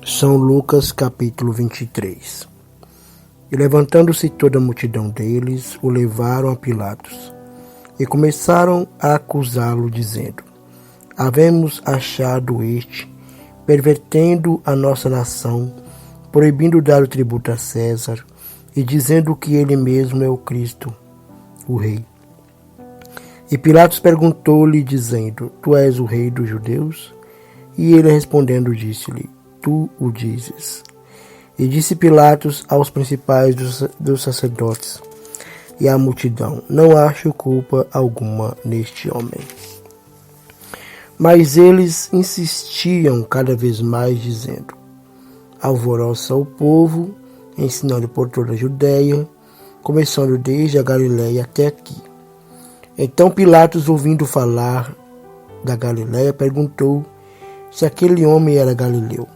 São Lucas capítulo 23. E levantando-se toda a multidão deles, o levaram a Pilatos, e começaram a acusá-lo, dizendo: Havemos achado este, pervertendo a nossa nação, proibindo dar o tributo a César, e dizendo que ele mesmo é o Cristo, o rei. E Pilatos perguntou-lhe, dizendo: Tu és o rei dos judeus? E ele respondendo disse-lhe: Tu o dizes. E disse Pilatos aos principais dos sacerdotes e à multidão: Não acho culpa alguma neste homem. Mas eles insistiam cada vez mais, dizendo: Alvoroça o povo, ensinando por toda a Judéia, começando desde a Galiléia até aqui. Então Pilatos, ouvindo falar da Galiléia, perguntou se aquele homem era galileu.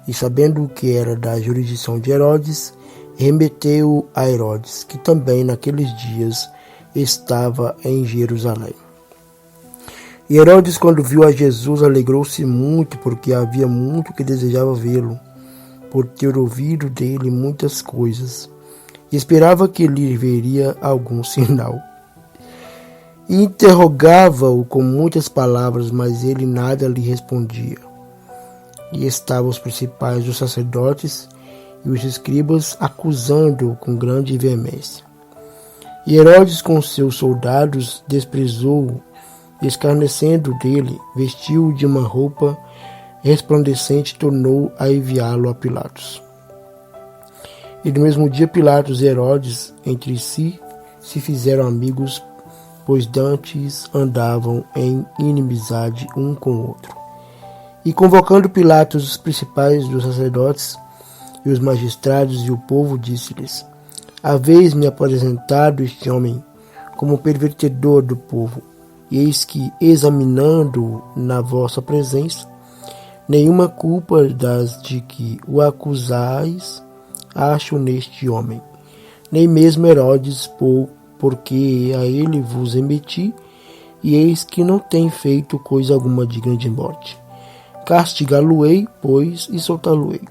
E sabendo que era da jurisdição de Herodes, remeteu-o a Herodes, que também naqueles dias estava em Jerusalém. E Herodes, quando viu a Jesus, alegrou-se muito, porque havia muito que desejava vê-lo, por ter ouvido dele muitas coisas, e esperava que lhe veria algum sinal. E interrogava-o com muitas palavras, mas ele nada lhe respondia. E estavam os principais dos sacerdotes e os escribas acusando-o com grande veemência. E Herodes com seus soldados desprezou-o, escarnecendo dele, vestiu-o de uma roupa resplandecente e tornou a enviá-lo a Pilatos. E no mesmo dia Pilatos e Herodes entre si se fizeram amigos, pois dantes andavam em inimizade um com o outro. E convocando Pilatos os principais dos sacerdotes e os magistrados e o povo, disse-lhes: Haveis-me apresentado este homem como pervertedor do povo, e eis que, examinando-o na vossa presença, nenhuma culpa das de que o acusais acho neste homem, nem mesmo Herodes, porque a ele vos remeti, e eis que não tem feito coisa alguma digna de morte. Castigá-lo-ei, pois, e soltá-lo-ei.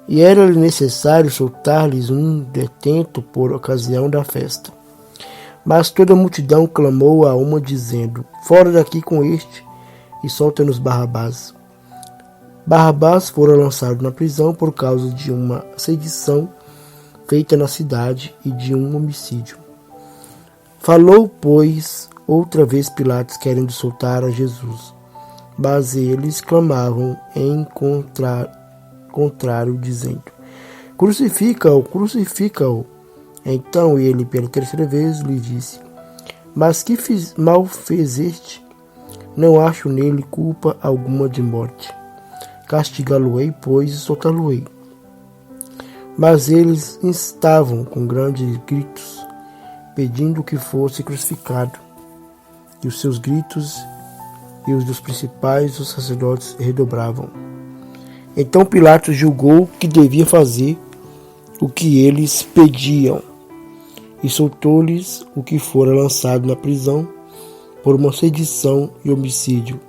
E era-lhe necessário soltar-lhes um detento por ocasião da festa. Mas toda a multidão clamou a uma, dizendo: Fora daqui com este, e solta-nos Barrabás. Barrabás fora lançado na prisão por causa de uma sedição feita na cidade e de um homicídio. Falou, pois, outra vez Pilatos, querendo soltar a Jesus. Mas eles clamavam em contrário, dizendo: Crucifica-o, crucifica-o. Então ele, pela terceira vez, lhe disse: Mas que mal fez este? Não acho nele culpa alguma de morte. Castigá-lo-ei, pois, e soltá-lo-ei. Mas eles instavam com grandes gritos, pedindo que fosse crucificado. E os seus gritos e os dos principais dos sacerdotes redobravam. Então Pilatos julgou que devia fazer o que eles pediam, e soltou-lhes o que fora lançado na prisão por uma sedição e homicídio,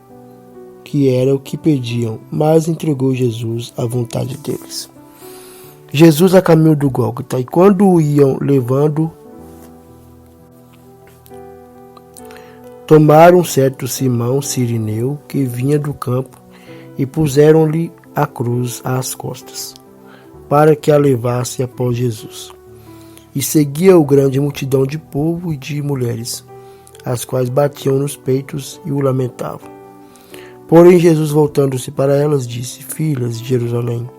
que era o que pediam, mas entregou Jesus à vontade deles. Jesus a caminho do Gólgota, e quando o iam levando, tomaram certo Simão Cirineu, que vinha do campo, e puseram-lhe a cruz às costas, para que a levasse após Jesus. E seguia-o grande multidão de povo e de mulheres, as quais batiam nos peitos e o lamentavam. Porém Jesus, voltando-se para elas, disse: Filhas de Jerusalém,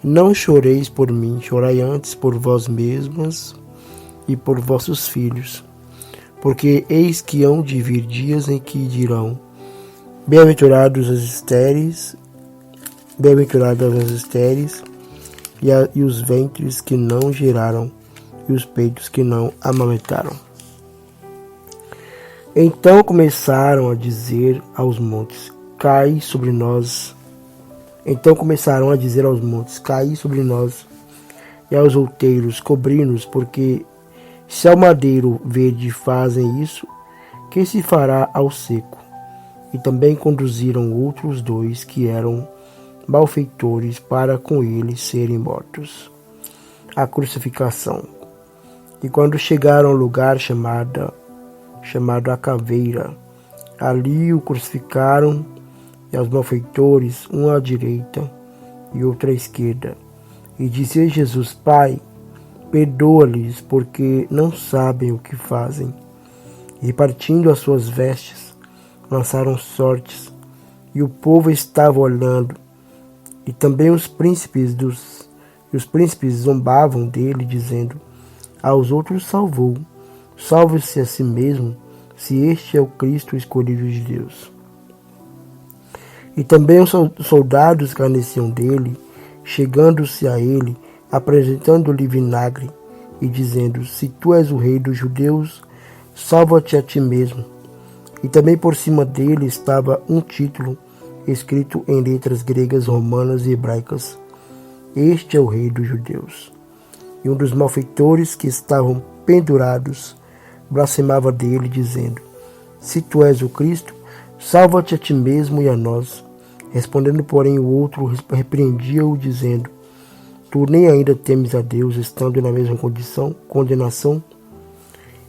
não choreis por mim, chorai antes por vós mesmas e por vossos filhos. Porque eis que hão de vir dias em que dirão: Bem-aventuradas as estéreis e os ventres que não geraram, e os peitos que não amamentaram. Então começaram a dizer aos montes: Caí sobre nós. Caí sobre nós, e aos outeiros, cobri-nos, porque se ao madeiro verde fazem isso, que se fará ao seco? E também conduziram outros dois que eram malfeitores para com ele serem mortos. A crucificação. E quando chegaram ao lugar chamado a Caveira, ali o crucificaram, e aos malfeitores, um à direita e outro à esquerda. E dizia Jesus: Pai, perdoa-lhes, porque não sabem o que fazem. E repartindo as suas vestes, lançaram sortes, e o povo estava olhando. E também os príncipes zombavam dele, dizendo: aos outros salvou, salve-se a si mesmo, se este é o Cristo escolhido de Deus. E também os soldados escarneciam dele, chegando-se a ele, apresentando-lhe vinagre, e dizendo: se tu és o rei dos judeus, salva-te a ti mesmo. E também por cima dele estava um título, escrito em letras gregas, romanas e hebraicas: este é o rei dos judeus. E um dos malfeitores que estavam pendurados blasfemava dele, dizendo: se tu és o Cristo, salva-te a ti mesmo e a nós. Respondendo, porém, o outro repreendia-o, dizendo: tu nem ainda temes a Deus, estando na mesma condenação?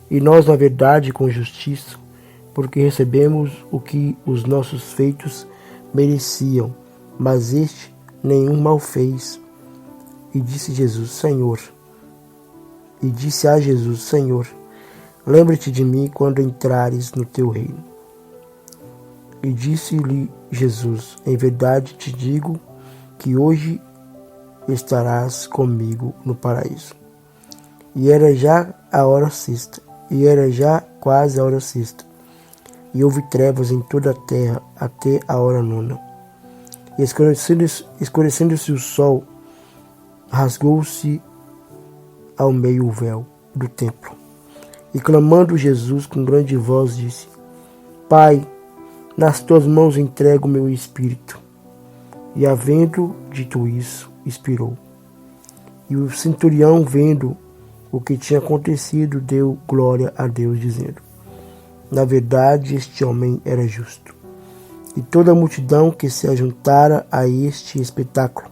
E nós, na verdade, com justiça, porque recebemos o que os nossos feitos mereciam, mas este nenhum mal fez. E disse a Jesus: Senhor, lembra-te de mim quando entrares no teu reino. E disse-lhe Jesus: em verdade te digo que hoje estarás comigo no paraíso. E era já quase a hora sexta, e houve trevas em toda a terra até a hora nona. E escurecendo-se o sol, rasgou-se ao meio o véu do templo. E clamando Jesus com grande voz, disse: Pai, nas tuas mãos entrego o meu espírito. E havendo dito isso, expirou. E o centurião, vendo o que tinha acontecido, deu glória a Deus, dizendo: na verdade, este homem era justo. E toda a multidão que se ajuntara a este espetáculo,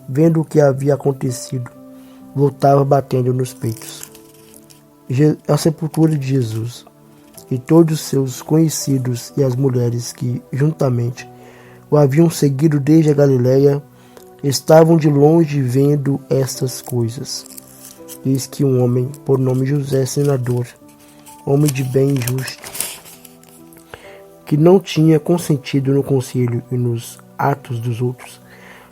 vendo o que havia acontecido, voltava batendo nos peitos. A sepultura de Jesus, e todos os seus conhecidos e as mulheres que juntamente o haviam seguido desde a Galiléia, estavam de longe vendo estas coisas. Eis que um homem, por nome José, senador, homem de bem e justo, que não tinha consentido no conselho e nos atos dos outros,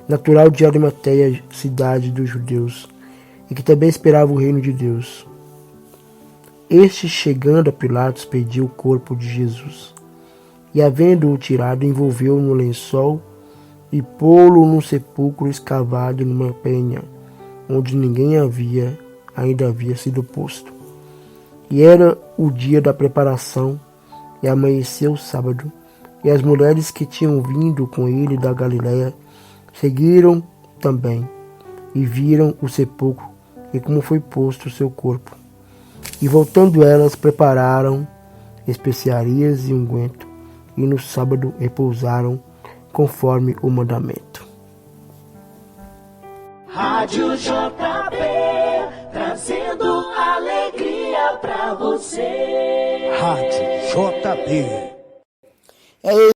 natural de Arimateia, cidade dos judeus, e que também esperava o reino de Deus. Este, chegando a Pilatos, pediu o corpo de Jesus, e havendo-o tirado, envolveu-o no lençol e pô-lo num sepulcro escavado numa penha, onde ninguém ainda havia sido posto. E era o dia da preparação, e amanheceu o sábado, e as mulheres que tinham vindo com ele da Galiléia seguiram também, e viram o sepulcro e como foi posto o seu corpo. E voltando elas, prepararam especiarias e unguento, e no sábado repousaram conforme o mandamento. Rádio JB, trazendo alegria pra você. Rádio JB. É